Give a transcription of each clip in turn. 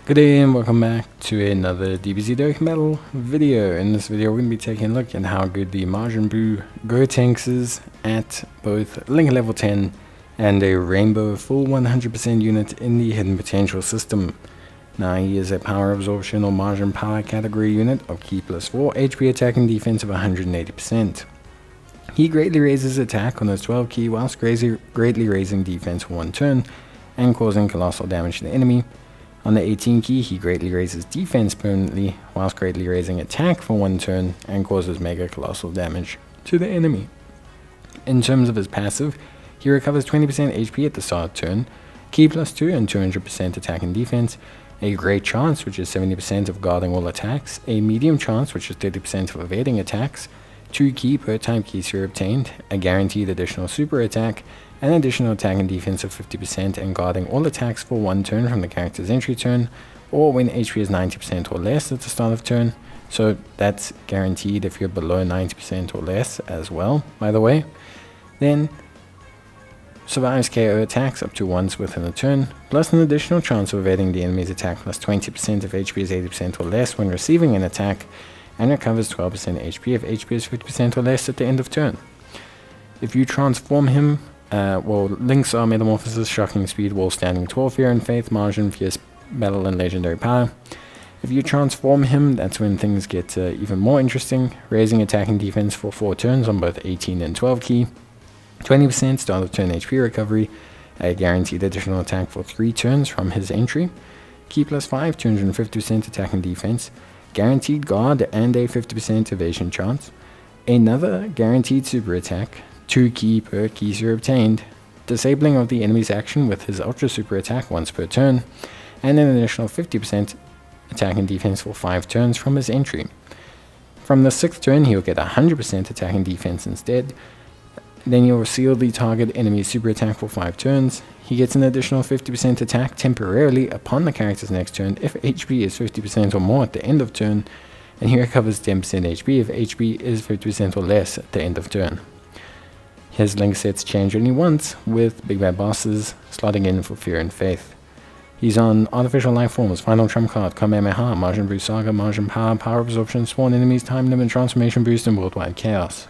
Good day and welcome back to another DBZ Dokkan battle video. In this video we're going to be taking a look at how good the Majin Buu Gotenks is at both Link level 10 and a Rainbow full 100% unit in the Hidden Potential system. Now he is a Power Absorption or Majin Power category unit of Ki plus 4 HP attack and defense of 180%. He greatly raises attack on his 12 Ki whilst greatly raising defense for one turn and causing colossal damage to the enemy. On the 18 Ki, he greatly raises defense permanently, whilst greatly raising attack for one turn and causes mega colossal damage to the enemy. In terms of his passive, he recovers 20% HP at the start of turn, Ki plus 2 and 200% attack and defense, a great chance which is 70% of guarding all attacks, a medium chance which is 30% of evading attacks, 2 Ki per time Ki series obtained, a guaranteed additional super attack, an additional attack and defense of 50% and guarding all attacks for one turn from the character's entry turn, or when HP is 90% or less at the start of turn. So that's guaranteed if you're below 90% or less as well, by the way. Then survives KO attacks up to once within a turn, plus an additional chance of evading the enemy's attack plus 20% if HP is 80% or less when receiving an attack, and recovers 12% HP if HP is 50% or less at the end of turn. If you transform him, links are Metamorphosis, Shocking Speed, Wall Standing, 12 Fear and Faith, Margin, Fierce Battle and Legendary Power. If you transform him, that's when things get even more interesting, raising attack and defense for 4 turns on both 18 and 12 Ki, 20% start of turn HP recovery, a guaranteed additional attack for 3 turns from his entry, Ki plus 5, 250% attack and defense, guaranteed guard and a 50% evasion chance, another guaranteed super attack, 2 Ki per Ki series obtained, disabling of the enemy's action with his ultra super attack once per turn, and an additional 50% attack and defense for 5 turns from his entry. From the 6th turn he'll get 100% attack and defense instead. Then you'll seal the target enemy's super attack for 5 turns. He gets an additional 50% attack temporarily upon the character's next turn if HP is 50% or more at the end of turn, and he recovers 10% HP if HP is 50% or less at the end of turn. His link sets change only once, with Big Bad Bosses slotting in for Fear and Faith. He's on Artificial Life Forms, Final Trump Card, Kamehameha, Majin Buu Saga, Majin Power, Power Absorption, Spawn Enemies, Time Limit, Transformation Boost, and Worldwide Chaos.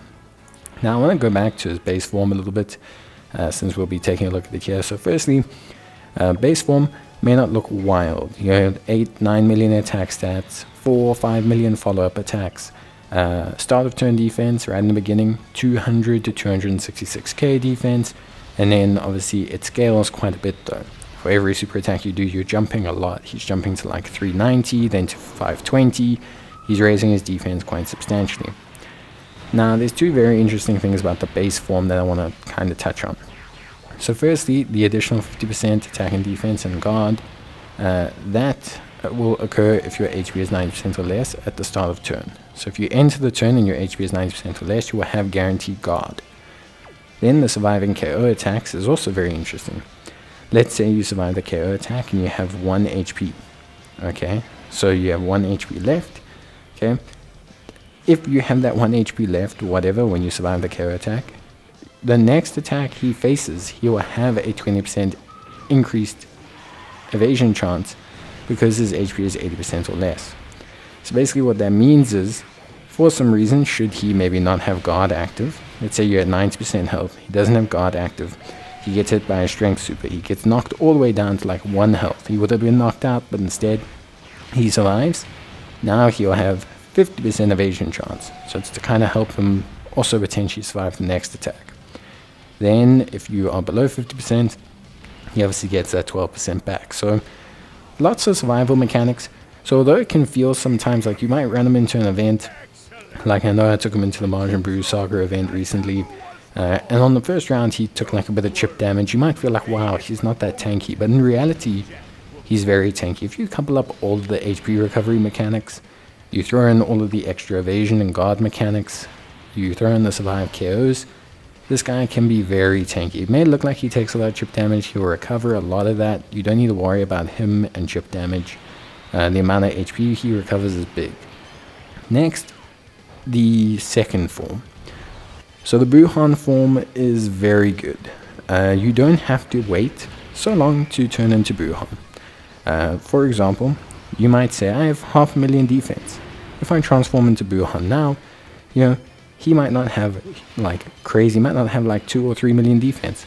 Now I want to go back to his base form a little bit, since we'll be taking a look at it here. So firstly, base form may not look wild. You have 8-9 million attack stats, 4-5 million follow-up attacks, start of turn defense right in the beginning, 200 to 266k defense, and then obviously it scales quite a bit though. For every super attack you do, you're jumping a lot. He's jumping to like 390, then to 520. He's raising his defense quite substantially. Now there's 2 very interesting things about the base form that I want to kind of touch on. So firstly, the additional 50% attack and defense and guard, that will occur if your HP is 90% or less at the start of turn. So if you enter the turn and your HP is 90% or less, you will have guaranteed guard. Then the surviving KO attacks is also very interesting. Let's say you survive the KO attack and you have 1 HP. Okay, so you have 1 HP left. Okay, if you have that 1 HP left, whatever, when you survive the KO attack, the next attack he faces, he will have a 20% increased evasion chance because his HP is 80% or less. So basically what that means is, for some reason, should he maybe not have guard active, let's say you're at 90% health, he doesn't have guard active, he gets hit by a strength super, he gets knocked all the way down to like 1 health, he would have been knocked out, but instead he survives. Now he'll have 50% evasion chance, so it's to kind of help him also potentially survive the next attack. Then if you are below 50%, he obviously gets that 12% back. So lots of survival mechanics. So although it can feel sometimes like you might run him into an event, like I know I took him into the Majin Buu Saga event recently, and on the first round he took like a bit of chip damage. You might feel like, wow, he's not that tanky, but in reality he's very tanky. If you couple up all of the HP recovery mechanics, you throw in all of the extra evasion and guard mechanics, you throw in the survive KOs, this guy can be very tanky. It may look like he takes a lot of chip damage, he'll recover a lot of that. You don't need to worry about him and chip damage. The amount of HP he recovers is big. Next, the second form. So the Buuhan form is very good. You don't have to wait so long to turn into Buuhan. For example, you might say, I have 500,000 defense. If I transform into Buuhan now, you know, he might not have like crazy, might not have like 2 or 3 million defense.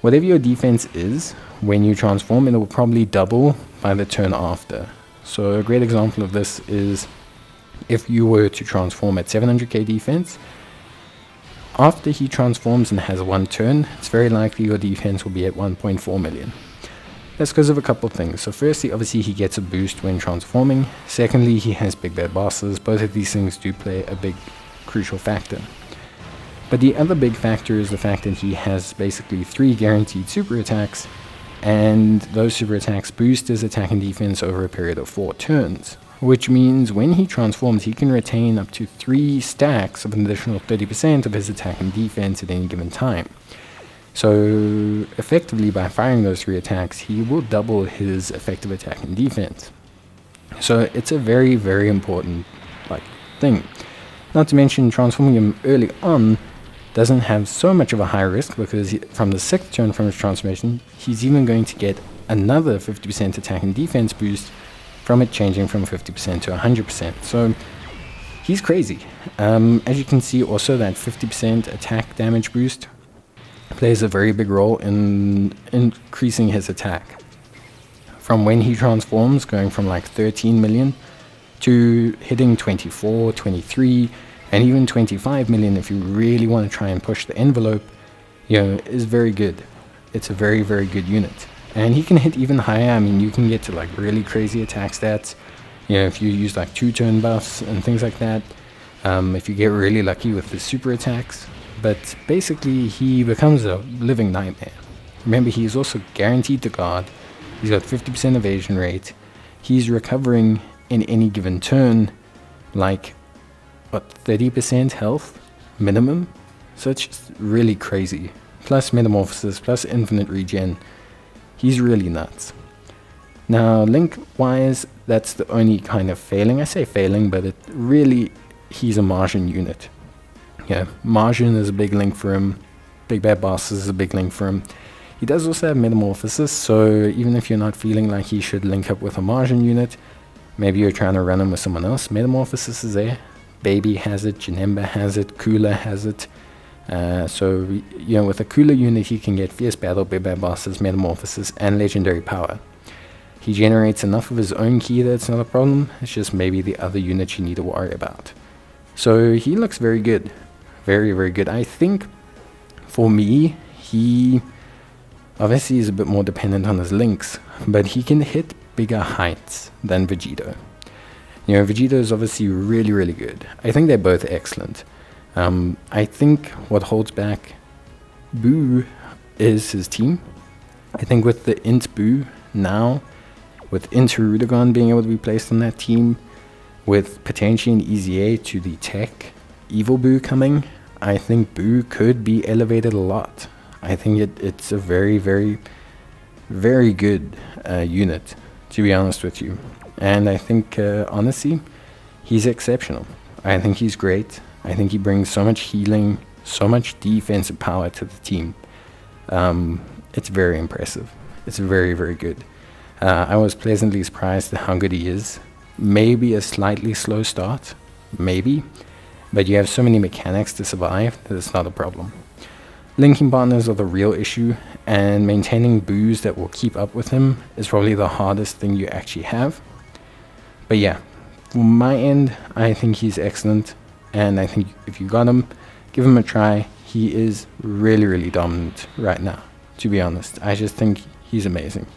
Whatever your defense is, when you transform, it will probably double by the turn after. So a great example of this is if you were to transform at 700k defense, after he transforms and has 1 turn, it's very likely your defense will be at 1.4 million. That's because of a couple of things. So firstly, obviously he gets a boost when transforming. Secondly, he has big bad bosses. Both of these things do play a big crucial factor. But the other big factor is the fact that he has basically 3 guaranteed super attacks, and those super attacks boost his attack and defense over a period of 4 turns. Which means when he transforms, he can retain up to 3 stacks of an additional 30% of his attack and defense at any given time. So effectively, by firing those 3 attacks, he will double his effective attack and defense. So it's a very, very important thing. Not to mention, transforming him early on doesn't have so much of a high risk, because from the 6th turn from his transformation, he's even going to get another 50% attack and defense boost from it changing from 50% to 100%. So he's crazy. As you can see, also that 50% attack damage boost plays a very big role in increasing his attack. From when he transforms, going from like 13 million to hitting 24, 23, and even 25 million if you really want to try and push the envelope, you know, is very good. It's a very, very good unit. And he can hit even higher. I mean, you can get to like really crazy attack stats, you know, if you use like 2-turn buffs and things like that. If you get really lucky with the super attacks. But basically, he becomes a living nightmare. Remember, he's also guaranteed to guard. He's got 50% evasion rate. He's recovering in any given turn, like, what, 30% health minimum? So it's just really crazy. Plus metamorphosis, plus infinite regen. He's really nuts. Now, link-wise, that's the only kind of failing. I say failing, but it really, he's a Majin unit. Yeah, Majin is a big link for him. Big Bad Boss is a big link for him. He does also have Metamorphosis, so even if you're not feeling like he should link up with a Majin unit, maybe you're trying to run him with someone else, Metamorphosis is there. Baby has it, Janemba has it, Cooler has it. So, you know, with a Cooler unit, he can get Fierce Battle, Big Bad Bosses, Metamorphosis, and Legendary Power. He generates enough of his own ki that it's not a problem. It's just maybe the other units you need to worry about. So he looks very good. Very, very good. I think, for me, he obviously is a bit more dependent on his links, but he can hit bigger heights than Vegito. You know, Vegito is obviously really, really good. I think they're both excellent. I think what holds back Buu is his team. I think with the Int Buu now, with Rudagon being able to be placed on that team, with potentially an EZA to the tech Evil Buu coming, I think Buu could be elevated a lot. I think it's a very, very, very good unit, to be honest with you. And I think, honestly, he's exceptional. I think he's great. I think he brings so much healing, so much defensive power to the team. It's very impressive. It's very, very good. I was pleasantly surprised at how good he is. Maybe a slightly slow start, maybe. But you have so many mechanics to survive that it's not a problem. Linking partners are the real issue, and maintaining boos that will keep up with him is probably the hardest thing you actually have. But yeah, from my end, I think he's excellent, and I think if you got him, give him a try. He is really, really dominant right now, to be honest. I just think he's amazing.